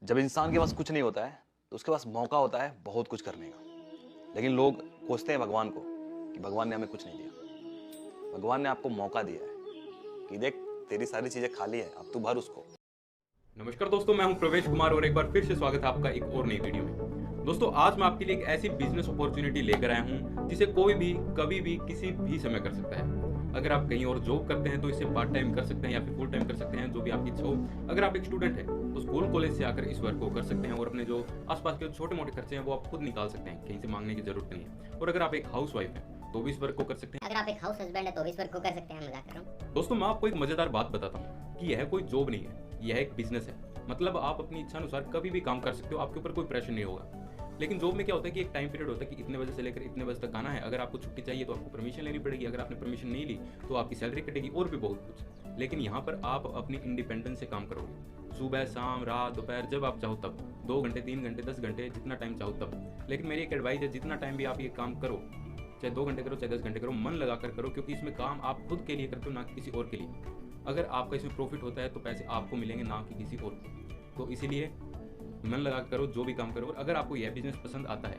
जब इंसान के पास कुछ नहीं होता है तो उसके पास मौका होता है बहुत कुछ करने का। लेकिन लोग कोसते हैं भगवान को कि भगवान ने हमें कुछ नहीं दिया। भगवान ने आपको मौका दिया है कि देख तेरी सारी चीजें खाली है, अब तू भर उसको। नमस्कार दोस्तों, मैं हूं प्रवेश कुमार और एक बार फिर से स्वागत है आपका एक और नई वीडियो में। दोस्तों, आज मैं आपके लिए एक ऐसी बिजनेस अपॉर्चुनिटी लेकर आया हूं जिसे कोई भी कभी भी किसी भी समय कर सकता है। अगर आप कहीं और जॉब करते हैं तो इसे पार्ट टाइम कर सकते हैं या फिर फुल टाइम कर सकते हैं, जो भी आपकी इच्छा हो। अगर आप एक स्टूडेंट हैं तो स्कूल कॉलेज से आकर इस वर्क को कर सकते हैं और अपने जो आसपास के छोटे मोटे खर्चे हैं वो आप खुद निकाल सकते हैं, कहीं से मांगने की जरूरत नहीं है। और अगर आप एक हाउस वाइफ हैं तो भी इस वर्क को कर सकते हैं। अगर आप एक हाउस हस्बैंड है तो भी इस वर्क को कर सकते हैं। मजाक कर रहा हूँ। दोस्तों, मैं आपको एक मजेदार बात बताता हूँ कि यह कोई जॉब नहीं है, यह एक बिजनेस है। मतलब आप अपनी इच्छा अनुसार कभी भी काम कर सकते हो, आपके ऊपर कोई प्रेशर नहीं होगा। लेकिन जॉब में क्या होता है कि एक टाइम पीरियड होता है कि इतने बजे से लेकर इतने बजे तक आना है। अगर आपको छुट्टी चाहिए तो आपको परमिशन लेनी पड़ेगी, अगर आपने परमिशन नहीं ली तो आपकी सैलरी कटेगी और भी बहुत कुछ। लेकिन यहाँ पर आप अपनी इंडिपेंडेंस से काम करोगे, सुबह शाम रात दोपहर जब आप चाहो तब, 2 घंटे 3 घंटे 10 घंटे जितना टाइम चाहो तब। लेकिन मेरी एक एडवाइस है, जितना टाइम भी आप ये काम करो, चाहे 2 घंटे करो चाहे 10 घंटे करो, मन लगाकर करो, क्योंकि इसमें काम आप खुद के लिए करते हो, ना कि किसी और के लिए। अगर आपका इसमें प्रॉफिट होता है तो पैसे आपको मिलेंगे, ना कि किसी और को। तो इसीलिए मन लगा करो, जो भी काम करो। और अगर आपको यह बिजनेस पसंद आता है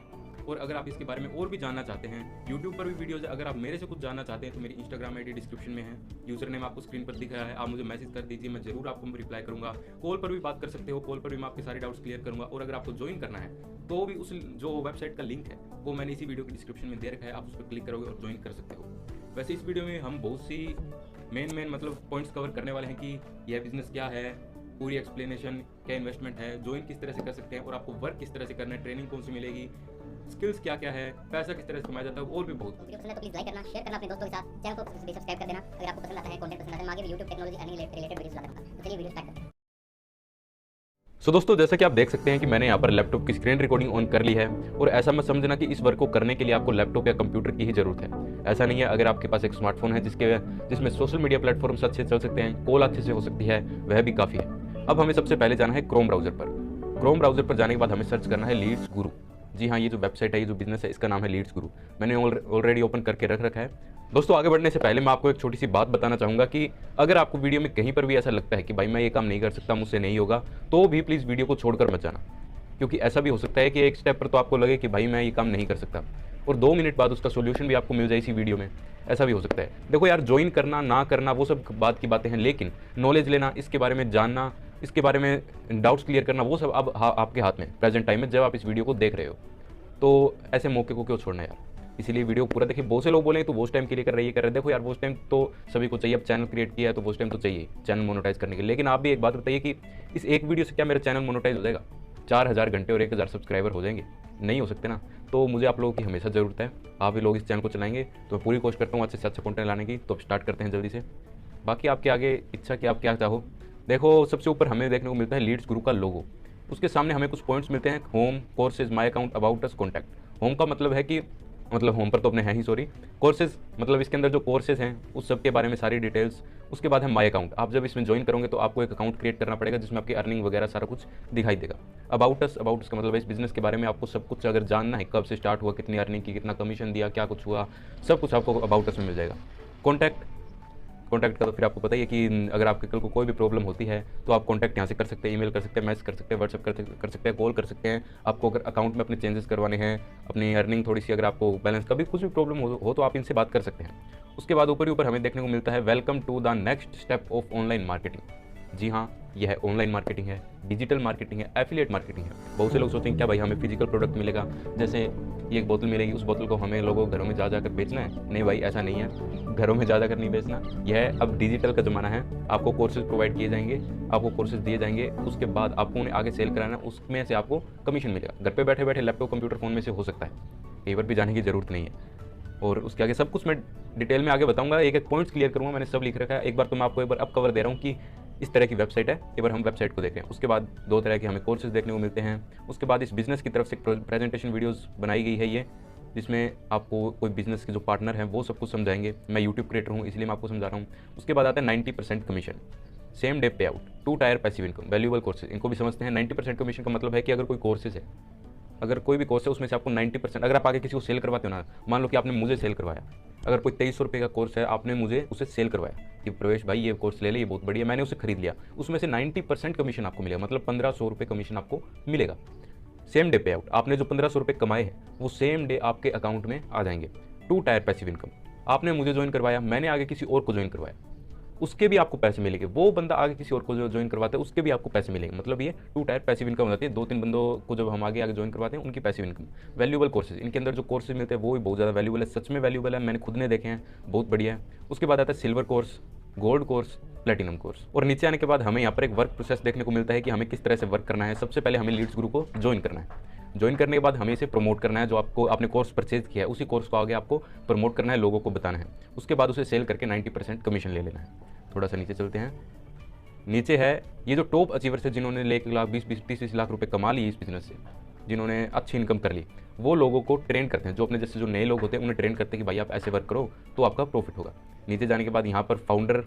और अगर आप इसके बारे में और भी जानना चाहते हैं, यूट्यूब पर भी वीडियोज है। अगर आप मेरे से कुछ जानना चाहते हैं तो मेरी इंस्टाग्राम आईडी डिस्क्रिप्शन में है, यूजर नेम आपको स्क्रीन पर दिख रहा है। आप मुझे मैसेज कर दीजिए, मैं जरूर आपको रिप्लाई करूंगा। कॉल पर भी बात कर सकते हो, कॉल पर भी मैं आपके सारे डाउट्स क्लियर करूंगा। और अगर आपको ज्वाइन करना है तो भी उस जो वेबसाइट का लिंक है वो मैंने इसी वीडियो के डिस्क्रिप्शन में दे रखा है, आप उस पर क्लिक करोगे और ज्वाइन कर सकते हो। वैसे इस वीडियो में हम बहुत सी मेन मतलब पॉइंट्स कवर करने वाले हैं कि यह बिजनेस क्या है, पूरी एक्सप्लेनेशन, क्या इन्वेस्टमेंट है, ज्वाइन किस तरह से कर सकते हैं और आपको वर्क किस तरह से करना है, ट्रेनिंग कौन सी मिलेगी, स्किल्स क्या क्या है, पैसा किस तरह से कमाया जाता है और भी बहुत कुछ। वीडियो पसंद है तो प्लीज लाइक करना, शेयर करना अपने दोस्तों के साथ, चैनल को सब्सक्राइब कर देना। अगर आपको पसंद आता है, कंटेंट पसंद आता है, मैं आगे भी YouTube technology earning related videos लाता रहूंगा। तो चलिए वीडियो स्टार्ट करते हैं। दोस्तों, जैसा कि आप देख सकते हैं कि मैंने यहाँ पर लैपटॉप की स्क्रीन रिकॉर्डिंग ऑन कर ली है। और ऐसा मत समझना कि इस वर्क को करने के लिए आपको लैपटॉप या कंप्यूटर की ही जरूरत है। ऐसा नहीं है। अगर आपके पास एक स्मार्टफोन है जिसमें सोशल मीडिया प्लेटफॉर्म्स अच्छे चल सकते हैं, कॉल अच्छे से हो सकती है, वह भी काफ़ी है। अब हमें सबसे पहले जाना है क्रोम ब्राउजर पर। क्रोम ब्राउजर पर जाने के बाद हमें सर्च करना है लीड्स गुरु। जी हाँ, ये जो वेबसाइट है, ये जो बिजनेस है, इसका नाम है लीड्स गुरु। मैंने ऑलरेडी ओपन करके रख रखा है। दोस्तों, आगे बढ़ने से पहले मैं आपको एक छोटी सी बात बताना चाहूँगा कि अगर आपको वीडियो में कहीं पर भी ऐसा लगता है कि भाई मैं ये काम नहीं कर सकता, मुझसे नहीं होगा, तो भी प्लीज़ वीडियो को छोड़कर मत जाना। क्योंकि ऐसा भी हो सकता है कि एक स्टेप पर तो आपको लगे कि भाई मैं ये काम नहीं कर सकता, और 2 मिनट बाद उसका सोल्यूशन भी आपको मिल जाए इसी वीडियो में। ऐसा भी हो सकता है। देखो यार, ज्वाइन करना ना करना वो सब बात की बातें हैं, लेकिन नॉलेज लेना, इसके बारे में जानना, इसके बारे में डाउट्स क्लियर करना, वो सब अब आपके हाथ में, प्रेजेंट टाइम में जब आप इस वीडियो को देख रहे हो। तो ऐसे मौके को क्यों छोड़ना यार। इसीलिए वीडियो पूरा देखिए। बहुत से लोग बोले तो वॉच टाइम के लिए कर रहे हैं, ये कर रहे हैं। देखो यार, वॉच टाइम तो सभी को चाहिए। अब चैनल क्रिएट किया है तो वॉच टाइम तो चाहिए चैनल मोनेटाइज करने के लिए। लेकिन आप भी एक बात बताइए कि इस एक वीडियो से क्या मेरा चैनल मोनेटाइज हो जाएगा? 4000 घंटे और 1000 सब्सक्राइबर हो जाएंगे? नहीं हो सकते ना। तो मुझे आप लोगों की हमेशा ज़रूरत है। आप भी लोग इस चैनल को चलाएंगे तो मैं पूरी कोशिश करता हूँ अच्छे से अच्छा कंटेंट लाने की। तो स्टार्ट करते हैं जल्दी से। बाकी आपके आगे इच्छा कि आप क्या चाहो। देखो, सबसे ऊपर हमें देखने को मिलता है लीड्स गुरु का लोगो। उसके सामने हमें कुछ पॉइंट्स मिलते हैं: home, courses, my account, about us, contact. Home का मतलब है कि होम पर तो अपने हैं ही, सॉरी। कोर्सेज मतलब इसके अंदर जो कोर्सेज हैं उस सब के बारे में सारी डिटेल्स। उसके बाद है माई अकाउंट। आप जब इसमें ज्वाइन करोगे तो आपको एक अकाउंट क्रिएट करना पड़ेगा जिसमें आपकी अर्निंग वगैरह सारा कुछ दिखाई देगा। अबाउट अस का मतलब है इस बिजनेस के बारे में आपको सब कुछ अगर जानना है, कब से स्टार्ट हुआ, कितनी अर्निंग की, कितना कमीशन दिया, क्या कुछ हुआ, सब कुछ आपको अबाउट अस में मिल जाएगा। कॉन्टैक्ट का तो फिर आपको पता ही है कि अगर आपके कल को कोई भी प्रॉब्लम होती है तो आप कॉन्टैक्ट यहाँ से कर सकते हैं, ईमेल कर सकते हैं, मैसेज कर सकते हैं, व्हाट्सएप कर सकते हैं, कॉल कर सकते हैं। आपको अगर अकाउंट में अपने चेंजेस करवाने हैं, अपनी अर्निंग थोड़ी सी, अगर आपको बैलेंस कभी कुछ भी प्रॉब्लम हो तो आप इनसे बात कर सकते हैं। उसके बाद ऊपर ही ऊपर हमें देखने को मिलता है welcome to the next step of online marketing. जी हाँ, यह है ऑनलाइन मार्केटिंग है, डिजिटल मार्केटिंग है, एफिलिएट मार्केटिंग है। बहुत से लोग सोचते हैं क्या भाई हमें फिजिकल प्रोडक्ट मिलेगा, जैसे ये एक बोतल मिलेगी, उस बोतल को हमें लोगों घरों में जा जाकर बेचना है। नहीं भाई, ऐसा नहीं है। घरों में जा जाकर नहीं बेचना। यह अब डिजिटल का ज़माना है। आपको कोर्सेज प्रोवाइड किए जाएंगे, आपको कोर्सेज दिए जाएंगे, उसके बाद आपको उन्हें आगे सेल कराना, उसमें से आपको कमीशन मिलेगा। घर पे बैठे बैठे लैपटॉप, कंप्यूटर, फ़ोन में से हो सकता है, कहीं पर भी जाने की ज़रूरत नहीं है। और उसके आगे सब कुछ मैं डिटेल में आगे बताऊंगा, एक एक पॉइंट्स क्लियर करूंगा, मैंने सब लिख रखा है। एक बार तो मैं आपको एक बार अब कवर दे रहा हूँ कि इस तरह की वेबसाइट है। एक बार हम वेबसाइट को देखें। उसके बाद 2 तरह के हमें कोर्सेज देखने को मिलते हैं। उसके बाद इस बिज़नेस की तरफ से प्रेजेंटेशन वीडियोज़ बनाई गई है ये, जिसमें आपको कोई बिजनेस के जो पार्टनर हैं वो सब कुछ समझाएंगे। मैं यूट्यूब क्रिएटर हूँ इसलिए मैं आपको समझा रहा हूँ। उसके बाद आता है 90% कमीशन, सेम डे पे out, 2 tyre passive income, valuable courses. इनको भी समझते हैं। 90% कमीशन का मतलब है कि अगर कोई कोर्सेज है, अगर कोई भी कोर्स है उसमें से आपको 90%, अगर आप आगे किसी को सेल करवाते हो ना, मान लो कि आपने मुझे सेल करवाया, अगर कोई 2300 रुपये का कोर्स है, आपने मुझे उसे सेल करवाया, कि प्रवेश भाई ये कोर्स ले ले, ये बहुत बढ़िया, मैंने उसे खरीद लिया, उसमें से 90% कमीशन आपको मिलेगा, मतलब 1500 रुपये कमीशन आपको मिलेगा। सेम डे पे आउट, आपने जो 1500 रुपये कमाए हैं वो सेम डे आपके अकाउंट में आ जाएंगे। 2 टायर पैसिव इनकम, आपने मुझे ज्वाइन करवाया, मैंने आगे किसी और को ज्वाइन करवाया, उसके भी आपको पैसे मिलेंगे, वो बंदा आगे किसी और को जो ज्वाइन करवाता है उसके भी आपको पैसे मिलेंगे। मतलब ये 2 टायर पैसिव इनकम हो जाती है। 2-3 बंदों को जब हम आगे ज्वाइन करवाते हैं उनकी पैसिव इनकम। वैल्यूएबल कोर्सेज, इनके अंदर जो कोर्सेज मिलते हैं वो भी बहुत ज़्यादा वैल्यूएबल है, सच में वैल्यूएबल है, मैंने खुद ने देखे हैं, बहुत बढ़िया है। उसके बाद आता है silver course, gold course, platinum course. और नीचे आने के बाद हमें यहाँ पर एक वर्क प्रोसेस देखने को मिलता है कि हमें किस तरह से वर्क करना है। सबसे पहले हमें लीड्स गुरु को ज्वाइन करना है, ज्वाइन करने के बाद हमें इसे प्रमोट करना है, जो आपको आपने कोर्स परचेज किया है उसी कोर्स को आगे आपको प्रमोट करना है, लोगों को बताना है। उसके बाद उसे सेल करके 90% कमीशन ले लेना है। थोड़ा सा नीचे चलते हैं, नीचे है ये जो टॉप अचीवर्स है जिन्होंने 1 लाख 20-30 लाख रुपए कमा लिए इस बिजनेस से, जिन्होंने अच्छी इनकम कर ली, वो लोगों को ट्रेन करते हैं, जो अपने जैसे जो नए लोग होते हैं उन्हें ट्रेन करते हैं कि भाई आप ऐसे वर्क करो तो आपका प्रॉफिट होगा। नीचे जाने के बाद यहाँ पर फाउंडर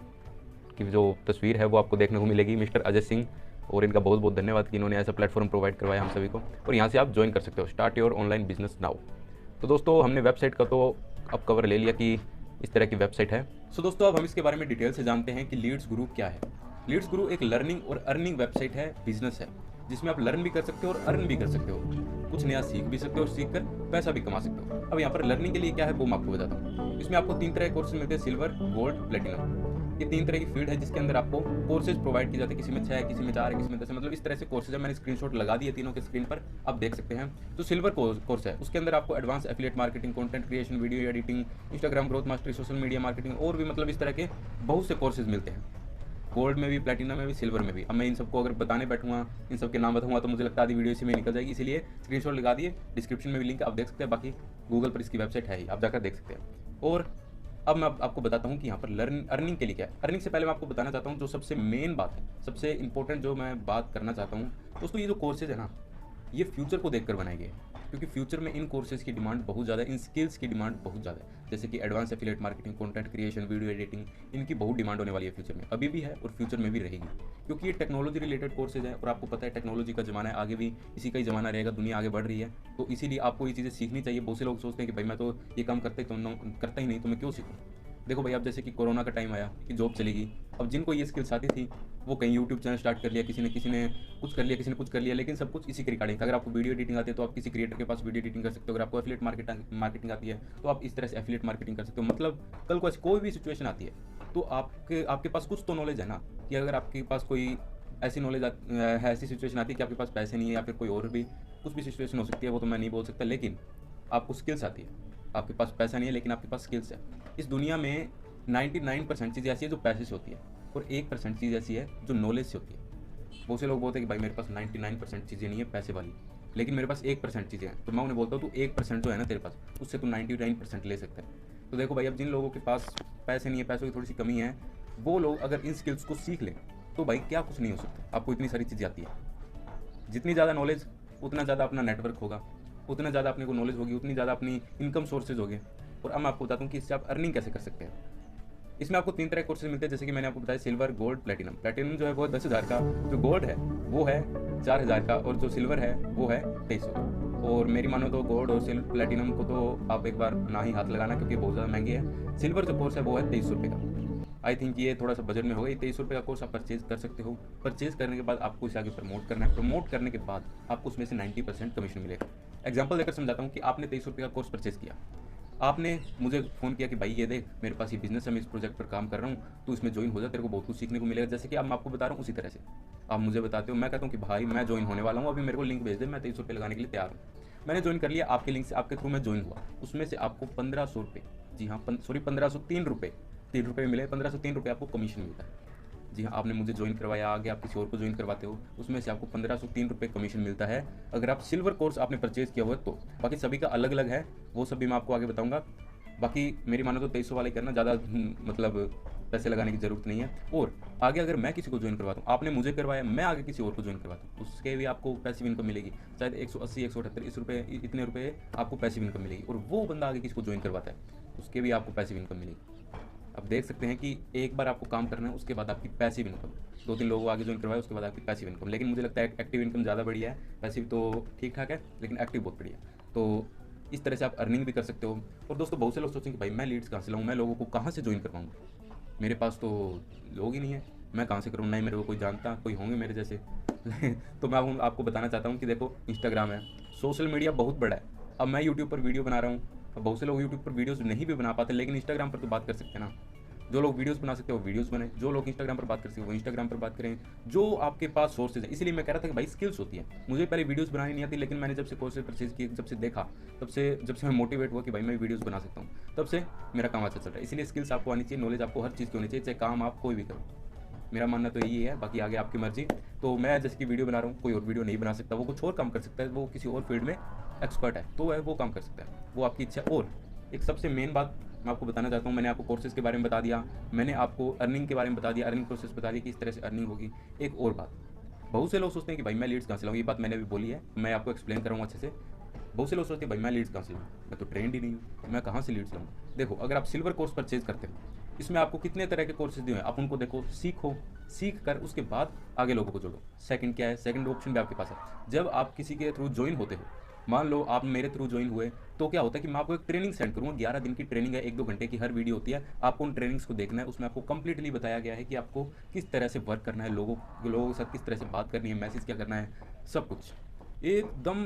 की जो तस्वीर है वो आपको देखने को मिलेगी, मिस्टर अजय सिंह, और इनका बहुत बहुत धन्यवाद कि इन्होंने ऐसा प्लेटफॉर्म प्रोवाइड करवाया हम सभी को। और यहाँ से आप ज्वाइन कर सकते हो, start your online business now. तो दोस्तों हमने वेबसाइट का तो अब कवर ले लिया कि इस तरह की वेबसाइट है। सो दोस्तों अब हम इसके बारे में डिटेल से जानते हैं कि लीड्स गुरु क्या है। लीड्स गुरु एक लर्निंग और अर्निंग वेबसाइट है, बिजनेस है, जिसमें आप लर्न भी कर सकते हो और अर्न भी कर सकते हो, कुछ नया सीख भी सकते हो और सीख कर पैसा भी कमा सकते हो। अब यहाँ पर लर्निंग के लिए क्या है वो मैं आपको बताता हूँ। इसमें आपको 3 तरह के कोर्सेज मिलते हैं, सिल्वर, गोल्ड, प्लेटिनम। ये 3 तरह की फील्ड है जिसके अंदर आपको कोर्सेज प्रोवाइड किए जाते हैं, किसी में 6 है, किसी में 4 है, किसी में 10 है, मतलब इस तरह से कोर्सेज है। मैंने स्क्रीनशॉट लगा दिए तीनों के स्क्रीन पर, आप देख सकते हैं। तो सिल्वर कोर्स है, उसके अंदर आपको advance affiliate marketing, content creation, video editing, Instagram growth mastery, social media marketing और भी मतलब इस तरह के बहुत से कोर्सेज मिलते हैं। गोल्ड में भी, प्लेटिनम में भी, सिल्वर में भी। अब मैं इन सबको अगर बताने बैठूंगा, इन सब के नाम बताऊंगा तो मुझे लगता है आधी वीडियो इसी में निकल जाएगी, इसलिए स्क्रीनशॉट लगा दिए, डिस्क्रिप्शन में भी लिंक आप देख सकते हैं, बाकी गूगल पर इसकी वेबसाइट है ही, आप जाकर देख सकते हैं। और अब मैं आपको बताता हूँ कि यहाँ पर अर्निंग के लिए क्या है। अर्निंग से पहले मैं आपको बताना चाहता हूँ जो सबसे मेन बात है, सबसे इंपॉर्टेंट जो मैं बात करना चाहता हूँ दोस्तों, ये जो कोर्सेज है ना, ये फ्यूचर को देखकर बनाए गए हैं, क्योंकि फ्यूचर में इन कोर्सेज की डिमांड बहुत ज़्यादा है, इन स्किल्स की डिमांड बहुत ज़्यादा है, जैसे कि advance affiliate marketing, content creation, video editing, इनकी बहुत डिमांड होने वाली है फ्यूचर में, अभी भी है और फ्यूचर में भी रहेगी, क्योंकि ये टेक्नोलॉजी रिलेटेड कोर्सेज है और आपको पता है टेक्नोलॉजी का ज़माना है, आगे भी इसी का ही ज़माना रहेगा, दुनिया आगे बढ़ रही है, तो इसीलिए आपको ये चीज़ें सीखनी चाहिए। बहुत से लोग सोचते हैं कि भाई मैं तो ये काम करता ही नहीं तो मैं क्यों सीखूँ। देखो भाई, अब जैसे कि कोरोना का टाइम आया कि जॉब चलेगी, अब जिनको ये स्किल्स आती थी वो कहीं यूट्यूब चैनल स्टार्ट कर लिया, किसी ने कुछ कर लिया, किसी ने कुछ कर लिया, लेकिन सब कुछ इसी के रिगार्डिंग। अगर आपको वीडियो एडिटिंग आती है तो आप किसी क्रिएटर के पास वीडियो एडिटिंग कर सकते हो, अगर आपको एफिलिएट मार्केटिंग आती है तो आप इस तरह से एफिलिएट मार्केटिंग कर सकते हो। मतलब कल को कोई भी सिचुएशन आती है तो आपके पास कुछ तो नॉलेज है ना, कि अगर आपके पास कोई ऐसी नॉलेज है, ऐसी सिचुएशन आती है कि आपके पास पैसे नहीं है या फिर कोई और भी कुछ भी सिचुएशन हो सकती है, वो तो मैं नहीं बोल सकता, लेकिन आपको स्किल्स आती है, आपके पास पैसा नहीं है लेकिन आपके पास स्किल्स है। इस दुनिया में 99% चीज़ें ऐसी है जो पैसे से होती है और 1% चीज़ ऐसी है जो नॉलेज से होती है। बहुत से लोग बोलते हैं कि भाई मेरे पास 99% चीज़ें नहीं है पैसे वाली, लेकिन मेरे पास 1% चीज़ें हैं, तो मैं उन्हें बोलता हूँ तू 1% जो है ना तेरे पास, उससे तू 99% ले सकता है। तो देखो भाई, अब जिन लोगों के पास पैसे नहीं है, पैसों की थोड़ी सी कमी है, वो लोग अगर इन स्किल्स को सीख लें तो भाई क्या कुछ नहीं हो सकता। आपको इतनी सारी चीज़ें आती है, जितनी ज़्यादा नॉलेज उतना ज़्यादा अपना नेटवर्क होगा, उतना ज़्यादा अपने को नॉलेज होगी, उतनी ज़्यादा अपनी इनकम सोर्सेज होगी। और अब मैं आपको बताता हूँ कि इससे आप अर्निंग कैसे कर सकते हैं। इसमें आपको 3 तरह के कोर्सेज मिलते हैं, जैसे कि मैंने आपको बताया सिल्वर, गोल्ड, प्लेटिनम। प्लेटिनम जो है वो 10,000 का, जो गोल्ड है वो है 4,000 का, और जो सिल्वर है वो है 2300 का। और मेरी मानो तो गोल्ड और प्लेटिनम को तो आप एक बार ना ही हाथ लगाना, क्योंकि बहुत ज़्यादा महंगी है। सिल्वर जो कोर्स है वो है 2300 रुपये का। आई थिंक ये थोड़ा सा बजट में होगा, ये 2300 रुपये का कोर्स आप परचेज कर सकते हो। परचेज करने के बाद आपको इसे आगे प्रमोट करना है, प्रमोट करने के बाद आपको उसमें से 90% कमीशन मिलेगा। एग्जाम्पल देकर समझाता हूँ कि आपने 2300 रुपये का कोर्स परचेज किया, आपने मुझे फ़ोन किया कि भाई ये देख मेरे पास ये बिजनेस है, मैं इस प्रोजेक्ट पर काम कर रहा हूँ, तो इसमें ज्वाइन हो जा, तेरे को बहुत कुछ सीखने को मिलेगा। जैसे कि अब मैं आपको बता रहा हूँ उसी तरह से आप मुझे बताते हो, मैं कहता हूँ कि भाई मैं ज्वाइन होने वाला हूँ, अभी मेरे को लिंक भेज दे, मैं 2300 रुपये लगाने के लिए तैयार हूँ। मैंने ज्वाइन कर लिया, आपके लिंक से, आपके थ्रू मैं ज्वाइन हुआ, उसमें से आपको 1500 रुपये, जी हाँ 1503 रुपये, 3 रुपये मिले, 1503 रुपये आपको कमीशन मिलता है। जी हाँ, आपने मुझे ज्वाइन करवाया, आगे आप किसी और को ज्वाइन करवाते हो, उसमें से आपको 1503 रुपये कमीशन मिलता है, अगर आप सिल्वर कोर्स आपने परचेज किया हुआ है तो। बाकी सभी का अलग अलग है, वो सभी मैं आपको आगे बताऊंगा। बाकी मेरी मानो तो 2300 वाले करना, ज़्यादा मतलब पैसे लगाने की ज़रूरत नहीं है। और आगे अगर मैं किसी को ज्वाइन करवाता हूँ, आपने मुझे करवाया, मैं आगे किसी और को ज्वाइन करवाता हूँ, उसके भी आपको पैसिव इनकम मिलेगी, शायद 180, 178 इस रुपये, इतने रुपये आपको पैसिव इनकम मिलेगी। और वो बंदा आगे किसी को ज्वाइन करवाता है, उसके भी आपको पैसिव इनकम मिलेगी। अब देख सकते हैं कि एक बार आपको काम करना है, उसके बाद आपकी पैसिव इनकम, 2-3 लोगों को आगे ज्वाइन करवाया, उसके बाद आपकी पैसिव इनकम। लेकिन मुझे लगता है एक्टिव इनकम ज़्यादा बढ़िया है, पैसिव तो ठीक ठाक है, लेकिन एक्टिव बहुत बढ़िया। तो इस तरह से आप अर्निंग भी कर सकते हो। और दोस्तों बहुत से लोग सोचेंगे भाई मैं लीड्स कहाँ से लाऊँ, मैं लोगों को कहाँ से ज्वाइन करवाऊँ। मेरे पास तो लोग ही नहीं है, मैं कहाँ से करूँ, नहीं मेरे को कोई जानता, कोई होंगे मेरे जैसे तो मैं आपको बताना चाहता हूँ कि देखो इंस्टाग्राम है, सोशल मीडिया बहुत बड़ा है। अब मैं यूट्यूब पर वीडियो बना रहा हूँ, अब बहुत से लोग यूट्यूब पर वीडियोस नहीं भी बना पाते, लेकिन इंस्टाग्राम पर तो बात कर सकते हैं ना। जो लोग वीडियोस बना सकते हैं वो वीडियोस बनाएं, जो लोग इंस्टाग्राम पर बात कर सकते हैं वो इंस्टाग्राम पर बात करें, जो आपके पास सोर्सेज है। इसलिए मैं कह रहा था कि भाई स्किल्स होती है। मुझे पहले वीडियोस बनानी नहीं आती, लेकिन मैंने जब से कोर्सेज परचेज किए, जब से देखा, जब से मैं मोटिवेट हुआ कि भाई मैं वीडियोस बना सकता हूँ, तब से मेरा काम अच्छा चल रहा है। इसलिए स्किल्स आपको आनी चाहिए, नॉलेज आपको हर चीज़ की होनी चाहिए, चाहे काम आप कोई भी करो। मेरा मानना तो यही है, बाकी आगे आपकी मर्जी। तो मैं जैसे कि वीडियो बना रहा हूँ, कोई और वीडियो नहीं बना सकता, वो कुछ और काम कर सकता है, वो किसी और फील्ड में एक्सपर्ट है, तो वो काम कर सकता है, वो आपकी इच्छा। और एक सबसे मेन बात मैं आपको बताना चाहता हूँ, मैंने आपको कोर्सेज के बारे में बता दिया, मैंने आपको अर्निंग के बारे में बता दिया, अर्निंग प्रोसेस बता दिया कि इस तरह से अर्निंग होगी। एक और बात, बहुत से लोग सोचते हैं कि भाई मैं लीड्स कहाँ से लाऊँ, ये बात मैंने भी बोली है, मैं आपको एक्सप्लेन करूँगा अच्छे से। बहुत से लोग सोचते हैं भाई मैं लीड्स कहाँ से लाऊँ, मैं तो ट्रेंड ही नहीं हूँ, मैं कहाँ से लीड्स लाऊँ। देखो, अगर आप सिल्वर कोर्स परचेज करते हो, इसमें आपको कितने तरह के कोर्सेज दिए हैं, आप उनको देखो, सीखो, सीख कर उसके बाद आगे लोगों को जोड़ो। सेकंड क्या है, सेकंड ऑप्शन भी आपके पास है। जब आप किसी के थ्रू ज्वाइन होते हो, मान लो आप मेरे थ्रू ज्वाइन हुए, तो क्या होता है कि मैं आपको एक ट्रेनिंग सेंड करूँगा। 11 दिन की ट्रेनिंग है, 1-2 घंटे की हर वीडियो होती है, आपको उन ट्रेनिंग्स को देखना है। उसमें आपको कंप्लीटली बताया गया है कि आपको किस तरह से वर्क करना है, लोगों के साथ किस तरह से बात करनी है, मैसेज क्या करना है, सब कुछ एकदम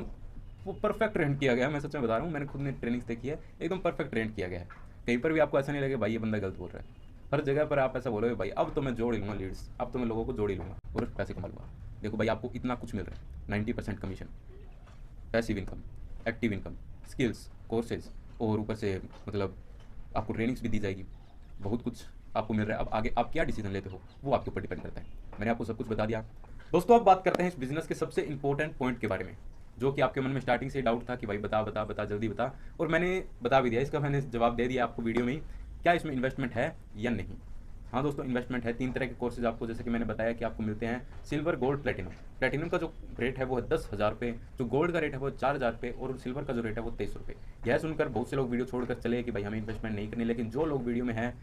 वो परफेक्ट ट्रेंड किया गया है। मैं सच में बता रहा हूँ, मैंने खुद ने ट्रेनिंग्स देखी है, एकदम परफेक्ट ट्रेंड किया गया है। कहीं पर भी आपको ऐसा नहीं लगे भाई ये बंदा गलत बोल रहा है। हर जगह पर आप ऐसा बोलोगे भाई अब तो मैं जोड़ ही लूँगा लीड्स, अब तो मैं लोगों को जोड़ ही लूँगा और पैसे कमा लूँगा। देखो भाई, आपको इतना कुछ मिल रहा है, 90% commission, passive income, active income, skills, courses, और ऊपर से मतलब आपको ट्रेनिंग्स भी दी जाएगी, बहुत कुछ आपको मिल रहा है। अब आगे आप क्या डिसीजन लेते हो वो आपके ऊपर डिपेंड करता है। मैंने आपको सब कुछ बता दिया। दोस्तों, अब बात करते हैं इस बिजनेस के सबसे इंपॉर्टेंट पॉइंट के बारे में, जो कि आपके मन में स्टार्टिंग से डाउट था कि भाई बता बता बता जल्दी बता, और मैंने बता भी दिया, इसका मैंने जवाब दे दिया आपको वीडियो में ही, क्या इसमें इन्वेस्टमेंट है या नहीं। हाँ दोस्तों, इन्वेस्टमेंट है। 3 तरह के कोर्सेज आपको, जैसे कि मैंने बताया कि आपको मिलते हैं सिल्वर, गोल्ड, प्लेटिनम। प्लेटिनम का जो रेट है वो है 10,000 रुपये, जो गोल्ड का रेट है वो 4,000 रुपये, और सिल्वर का जो रेट है वो 23 रुपये। यह सुनकर बहुत से लोग वीडियो छोड़कर चले कि भाई हमें इन्वेस्टमेंट नहीं करनी, लेकिन जो लोग वीडियो में है,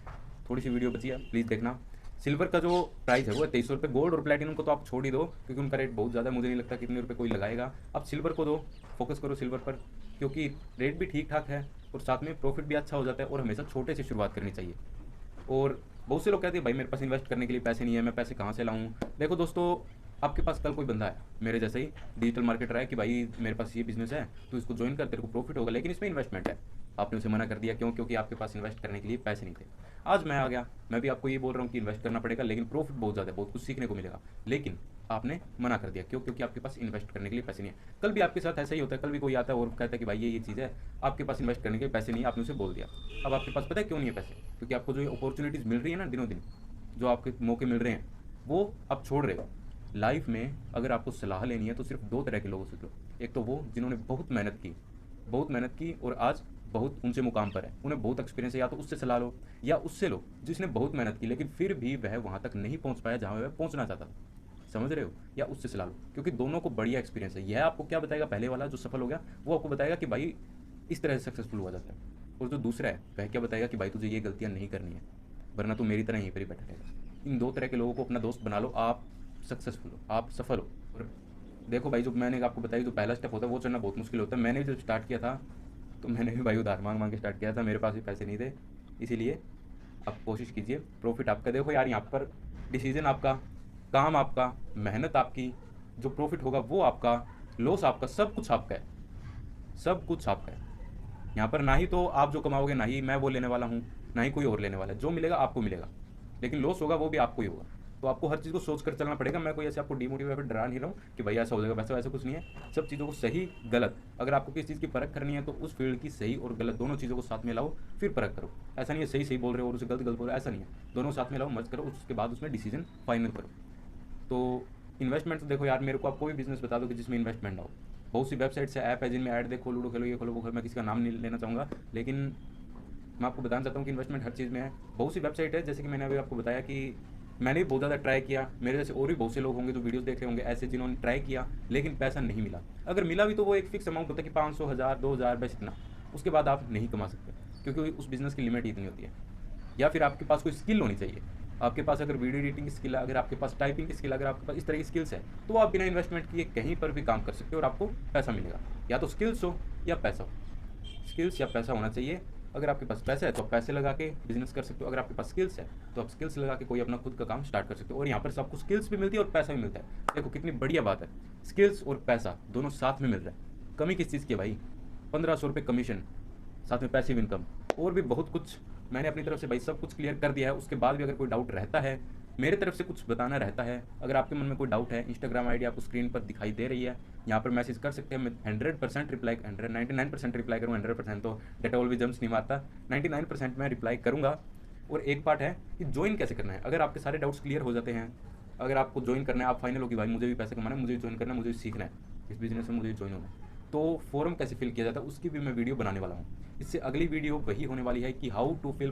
थोड़ी सी वीडियो बची है, प्लीज़ देखना। सिल्वर का जो प्राइस है वो है 23 रुपये। गोल्ड और प्लेटिनम को तो आप छोड़ ही दो, क्योंकि उनका रेट बहुत ज़्यादा, मुझे नहीं लगता कितने रुपये कोई लगाएगा। आप सिल्वर को दो, फोकस करो सिल्वर पर, क्योंकि रेट भी ठीक ठाक है और साथ में प्रॉफिट भी अच्छा हो जाता है, और हमेशा छोटे से शुरुआत करनी चाहिए। और बहुत से लोग कहते हैं भाई मेरे पास इन्वेस्ट करने के लिए पैसे नहीं है, मैं पैसे कहाँ से लाऊं। देखो दोस्तों, आपके पास कल कोई बंदा है मेरे जैसे ही डिजिटल मार्केटर है कि भाई मेरे पास ये बिजनेस है, तो इसको ज्वाइन कर, तेरे को प्रॉफिट होगा, लेकिन इसमें इन्वेस्टमेंट है। आपने उसे मना कर दिया, क्यों? क्योंकि आपके पास इन्वेस्ट करने के लिए पैसे नहीं थे। आज मैं आ गया, मैं भी आपको ये बोल रहा हूँ कि इन्वेस्ट करना पड़ेगा, लेकिन प्रॉफिट बहुत ज़्यादा है, बहुत कुछ सीखने को मिलेगा, लेकिन आपने मना कर दिया, क्यों? क्योंकि आपके पास इन्वेस्ट करने के लिए पैसे नहीं है। कल भी आपके साथ ऐसा ही होता है, कल भी कोई आता है और कहता है कि भाई ये चीज़ है, आपके पास इन्वेस्ट करने के लिए पैसे नहीं है, आपने उसे बोल दिया। अब आपके पास पता है क्यों नहीं है पैसे? क्योंकि आपको जो अपॉर्चुनिटीज़ मिल रही है ना, दिनों दिन जो आपके मौके मिल रहे हैं, वो आप छोड़ रहे हो। लाइफ में अगर आपको सलाह लेनी है तो सिर्फ 2 तरह के लोगों से लो। एक तो वो जिन्होंने बहुत मेहनत की और आज बहुत ऊंचे मुकाम पर है, उन्हें बहुत एक्सपीरियंस है, या तो उससे सलाह लो, या उससे लो जिसने बहुत मेहनत की लेकिन फिर भी वह वहाँ तक नहीं पहुँच पाया जहाँ वह पहुँचना चाहता था, समझ रहे हो? या उससे सलाह लो, क्योंकि दोनों को बढ़िया एक्सपीरियंस है। यह आपको क्या बताएगा, पहले वाला जो सफल हो गया वो आपको बताएगा कि भाई इस तरह से सक्सेसफुल हुआ जाता है, और जो दूसरा है वह क्या बताएगा कि भाई तुझे ये गलतियाँ नहीं करनी है, वरना तू मेरी तरह यहीं पर ही बैठा रहेगा। इन 2 तरह के लोगों को अपना दोस्त बना लो, आप सक्सेसफुल हो, आप सफल हो। और देखो भाई, जो मैंने आपको बताया जो पहला स्टेप होता है वो चढ़ना बहुत मुश्किल होता है। मैंने भी जब स्टार्ट किया था तो मैंने भी भाई उधार मांग के स्टार्ट किया था, मेरे पास भी पैसे नहीं थे। इसीलिए आप कोशिश कीजिए, प्रॉफिट आपका। देखो यार, यहाँ पर डिसीजन आपका, काम आपका, मेहनत आपकी, जो प्रॉफिट होगा वो आपका, लॉस आपका, सब कुछ आपका है, सब कुछ आपका है। यहाँ पर ना ही तो आप जो कमाओगे, ना ही मैं वो लेने वाला हूँ, ना ही कोई और लेने वाला है। जो मिलेगा आपको मिलेगा, लेकिन लॉस होगा वो भी आपको ही होगा। तो आपको हर चीज़ को सोच कर चलना पड़ेगा। मैं कोई ऐसे आपको डिमोटिवेट डरा नहीं रहा हूँ कि भाई ऐसा हो जाएगा, वैसा कुछ नहीं है। सब चीज़ों को सही गलत, अगर आपको किसी चीज़ की परख करनी है तो उस फील्ड की सही और गलत दोनों चीज़ों को साथ में लाओ, फिर परख करो। ऐसा नहीं है सही सही बोल रहे हो और उसे गलत गलत बोल रहे हो, ऐसा नहीं है। दोनों साथ में लाओ, मर्ज करो, उसके बाद उसमें डिसीजन फाइनल करो। तो इन्वेस्टमेंट तो देखो यार, मेरे को आप कोई बिजनेस बता दो कि जिसमें इन्वेस्टमेंट ना हो। बहुत सी वेबसाइट्स है, ऐप है जिनमें ऐड देखो, लूडो खेलो, ये खोलो, वो खोलो, मैं किसी का नाम नहीं लेना चाहूँगा, लेकिन मैं आपको बताना चाहता हूँ कि इन्वेस्टमेंट हर चीज़ में है। बहुत सी वेबसाइट है, जैसे कि मैंने अभी आपको बताया कि मैंने भी बहुत ज़्यादा ट्राई किया, मेरे जैसे और भी बहुत से लोग होंगे जो वीडियोस देख रहे होंगे ऐसे, जिन्होंने ट्राई किया लेकिन पैसा नहीं मिला। अगर मिला भी तो वो एक फिक्स अमाउंट होता है कि 500, 1000, 2000, बस इतना, उसके बाद आप नहीं कमा सकते, क्योंकि उस बिज़नेस की लिमिट इतनी होती है। या फिर आपके पास कोई स्किल होनी चाहिए। आपके पास अगर वीडियो एडिटिंग की स्किल है, अगर आपके पास टाइपिंग की स्किल, अगर आपके पास इस तरह की स्किल्स है, तो आप बिना इन्वेस्टमेंट किए कहीं पर भी काम कर सकते हो और आपको पैसा मिलेगा। या तो स्किल्स हो या पैसा हो, स्किल्स या पैसा होना चाहिए। अगर आपके पास पैसा है तो आप पैसे लगा के बिजनेस कर सकते हो, अगर आपके पास स्किल्स है तो आप स्किल्स लगा के कोई अपना खुद का काम स्टार्ट कर सकते हो। और यहाँ पर से आपको स्किल्स भी मिलती है और पैसा भी मिलता है। देखो कितनी बढ़िया बात है, स्किल्स और पैसा दोनों साथ में मिल रहा है। कमी किस चीज़ की है भाई? 1500 रुपये कमीशन, साथ में पैसिव इनकम, और भी बहुत कुछ मैंने अपनी तरफ से भाई सब कुछ क्लियर कर दिया है। उसके बाद भी अगर कोई डाउट रहता है, मेरे तरफ से कुछ बताना रहता है, अगर आपके मन में कोई डाउट है, इंस्टाग्राम आईडी आपको स्क्रीन पर दिखाई दे रही है, यहाँ पर मैसेज कर सकते हैं। मैं 100% रिप्लाई, 199% रिप्लाई करूँगा। 100% तो डेटा ऑल भी जम्स नहीं मारता, 99% मैं रिप्लाई करूँगा। और एक पार्ट है कि ज्वाइन कैसे करना है। अगर आपके सारे डाउट्स क्लियर हो जाते हैं, अगर आपको ज्वाइन करना है, आप फाइनल हो कि भाई मुझे भी पैसे कमाना है, मुझे भी ज्वाइन करना है, मुझे भी सीखना है, इस बिजनेस में मुझे ज्वाइन होना है, तो फॉर्म कैसे फिल किया जाता है उसकी भी मैं वीडियो बनाने वाला हूँ। इससे अगली वीडियो वही होने वाली है कि हाउ टू फिल